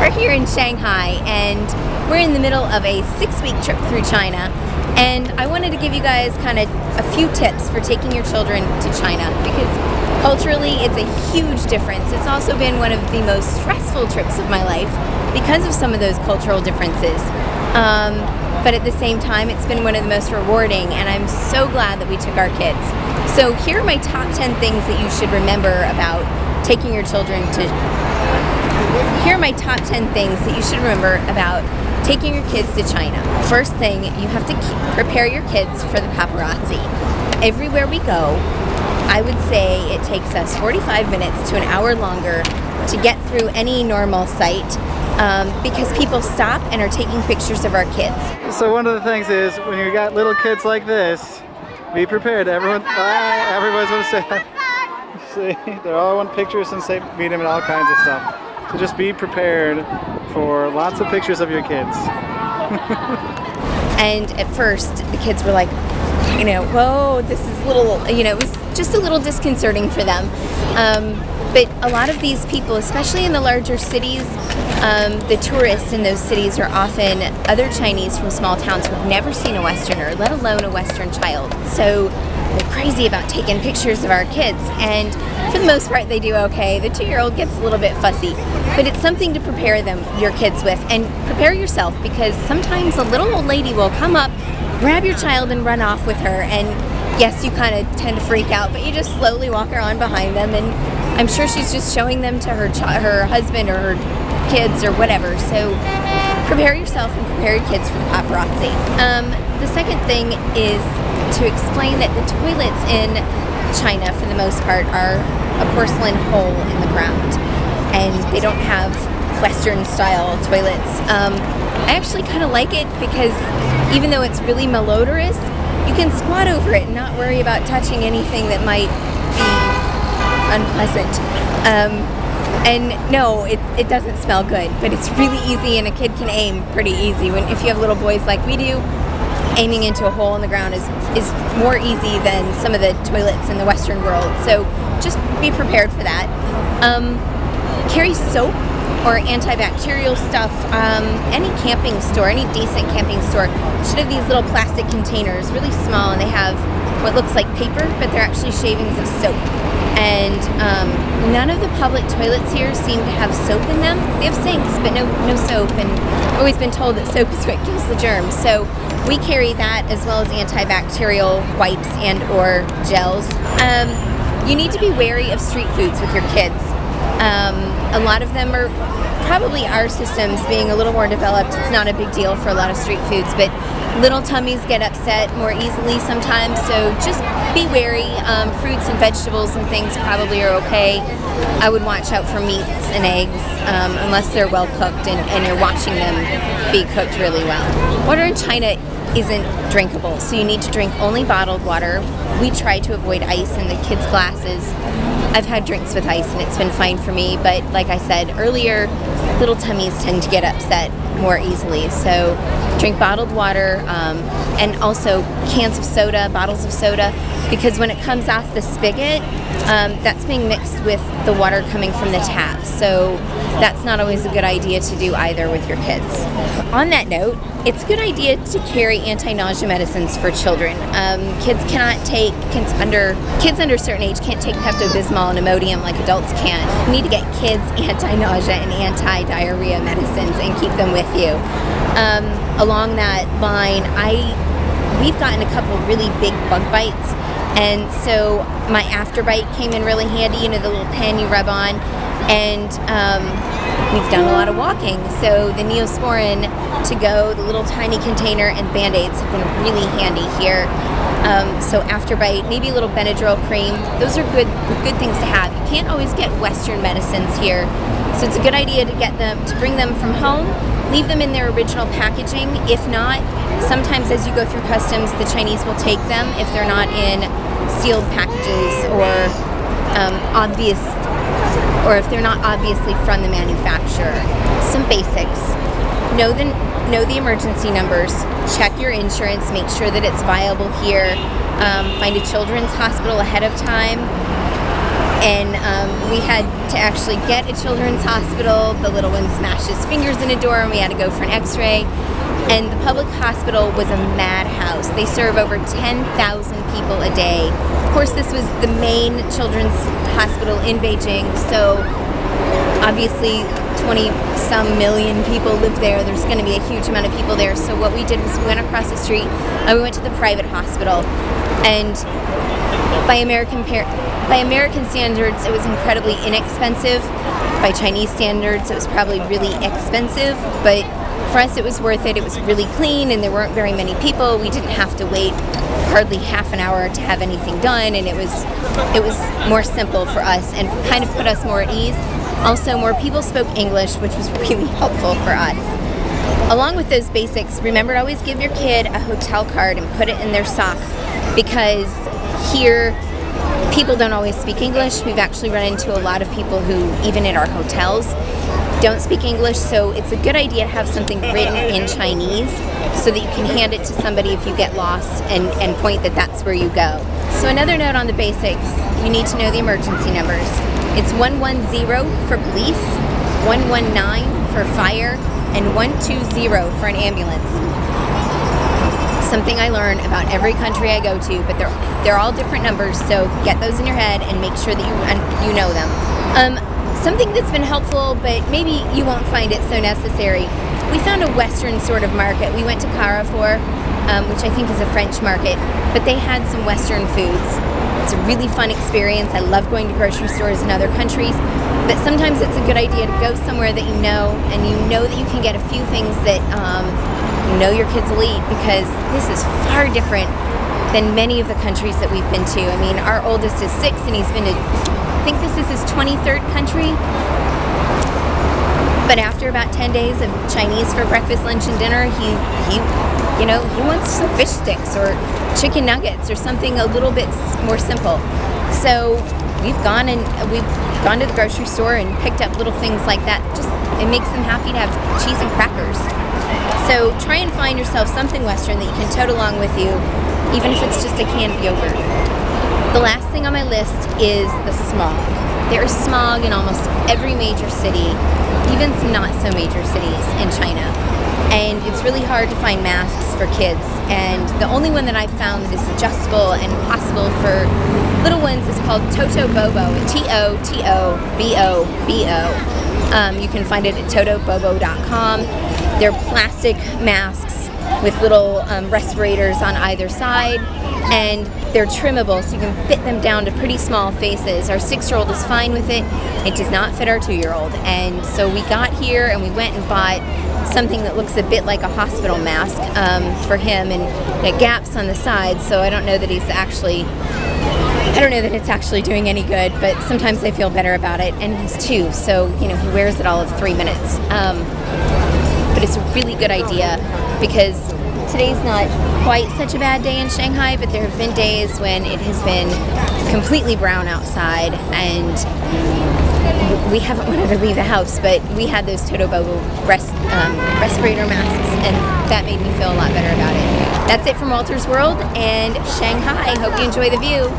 We're here in Shanghai and we're in the middle of a 6-week trip through China, and I wanted to give you guys kind of a few tips for taking your children to China, because culturally it's a huge difference. It's also been one of the most stressful trips of my life because of some of those cultural differences. But at the same time, it's been one of the most rewarding, and I'm so glad that we took our kids. So here are my top 10 things that you should remember about taking your children to Here are my top 10 things that you should remember about taking your kids to China. First thing, you have to prepare your kids for the paparazzi. Everywhere we go, I would say it takes us 45 minutes to an hour longer to get through any normal site because people stop and are taking pictures of our kids. So one of the things is, when you got little kids like this, be prepared. Everyone's going to say, see, they all want pictures and say, meet them and all kinds of stuff. So just be prepared for lots of pictures of your kids. And at first, the kids were like, you know, whoa, this is a little, you know, it was just a little disconcerting for them. But a lot of these people, especially in the larger cities, the tourists in those cities are often other Chinese from small towns who have never seen a Westerner, let alone a Western child. So they're crazy about taking pictures of our kids, and for the most part they do okay. The 2-year-old gets a little bit fussy, but it's something to prepare your kids with, and prepare yourself, because sometimes a little old lady will come up, grab your child and run off with her, and yes, you kind of tend to freak out, but you just slowly walk around behind them, and I'm sure she's just showing them to her husband or her kids or whatever. So prepare yourself and prepare your kids for the paparazzi. The second thing is to explain that the toilets in China, for the most part, are a porcelain hole in the ground, and they don't have Western style toilets. I actually kind of like it, because even though it's really malodorous, you can squat over it and not worry about touching anything that might be unpleasant. And no, it doesn't smell good, but it's really easy, and a kid can aim pretty easy. If you have little boys like we do, aiming into a hole in the ground is more easy than some of the toilets in the Western world. So just be prepared for that. Carry soap or antibacterial stuff. Any camping store, any decent camping store should have these little plastic containers, really small, and they have what looks like paper, but they're actually shavings of soap. And none of the public toilets here seem to have soap in them. They have sinks, but no soap, and I've always been told that soap is what kills the germs. So we carry that, as well as antibacterial wipes and or gels. You need to be wary of street foods with your kids. A lot of them are probably our systems being a little more developed. It's not a big deal for a lot of street foods, but little tummies get upset more easily sometimes, so just be wary. Fruits and vegetables and things probably are okay. I would watch out for meats and eggs, unless they're well cooked and you're watching them be cooked really well. Water in China isn't drinkable, so you need to drink only bottled water. We try to avoid ice in the kids' glasses. I've had drinks with ice and it's been fine for me, but like I said earlier, little tummies tend to get upset more easily. So drink bottled water, and also cans of soda, bottles of soda, because when it comes off the spigot, that's being mixed with the water coming from the tap. So that's not always a good idea to do either with your kids. On that note, it's a good idea to carry anti-nausea medicines for children. Kids under a certain age can't take Pepto-Bismol and Imodium like adults can. You need to get kids anti-nausea and anti-diarrhea medicines and keep them with you. Along that line, we've gotten a couple really big bug bites, and so my Afterbite came in really handy, you know, the little pen you rub on, and we've done a lot of walking, so the Neosporin to go, the little tiny container, and Band-Aids have been really handy here. So Afterbite, maybe a little Benadryl cream, those are good things to have. You can't always get Western medicines here, so it's a good idea to bring them from home, leave them in their original packaging. If not, sometimes as you go through customs, the Chinese will take them if they're not in sealed packages or if they're not obviously from the manufacturer. Some basics. Know the emergency numbers. Check your insurance. Make sure that it's viable here. Find a children's hospital ahead of time. And we had to actually get a children's hospital. The little one smashed his fingers in a door and we had to go for an x-ray. And the public hospital was a madhouse. They serve over 10,000 people a day. Of course, this was the main children's hospital in Beijing, so obviously 20-some million people live there. There's going to be a huge amount of people there. So what we did was we went across the street and we went to the private hospital. And by American standards, it was incredibly inexpensive. By Chinese standards, it was probably really expensive, but for us it was worth it. It was really clean and there weren't very many people. We didn't have to wait hardly half an hour to have anything done, and it was more simple for us and kind of put us more at ease. Also, more people spoke English, which was really helpful for us. Along with those basics, remember to always give your kid a hotel card and put it in their sock, because here people don't always speak English. We've actually run into a lot of people who, even at our hotels, don't speak English, so it's a good idea to have something written in Chinese so that you can hand it to somebody if you get lost and point that that's where you go. So another note on the basics, you need to know the emergency numbers. It's 110 for police, 119 for fire, and 120 for an ambulance. Something I learn about every country I go to, but they're all different numbers, so get those in your head and make sure that you know them. Something that's been helpful, but maybe you won't find it so necessary. We found a Western sort of market. We went to Carrefour, which I think is a French market, but they had some Western foods. It's a really fun experience. I love going to grocery stores in other countries, but sometimes it's a good idea to go somewhere that you know, and you know that you can get a few things that you know your kids will eat, because this is far different than many of the countries that we've been to. I mean, our oldest is 6 and he's been to, I think this is his 23rd country. But after about 10 days of Chinese for breakfast, lunch, and dinner, he wants some fish sticks or chicken nuggets or something a little bit more simple. So we've gone to the grocery store and picked up little things like that. Just, it makes them happy to have cheese and crackers. So try and find yourself something Western that you can tote along with you, even if it's just a can of yogurt. The last thing on my list is the smog. There is smog in almost every major city, even some not so major cities in China. And it's really hard to find masks for kids. And the only one that I've found that is adjustable and possible for little ones is called Toto Bobo, Totobobo. You can find it at totobobo.com. They're plastic masks with little respirators on either side, and they're trimmable, so you can fit them down to pretty small faces. Our 6-year-old is fine with it. It does not fit our 2-year-old. And so we got here and we went and bought something that looks a bit like a hospital mask for him, and it gaps on the sides, so I don't know that it's actually doing any good, but sometimes I feel better about it. And he's 2, so he wears it all of 3 minutes. But it's a really good idea, because today's not quite such a bad day in Shanghai, but there have been days when it has been completely brown outside and we haven't wanted to leave the house, but we had those Totobobo respirator masks, and that made me feel a lot better about it. That's it from Wolters World and Shanghai. Hope you enjoy the view.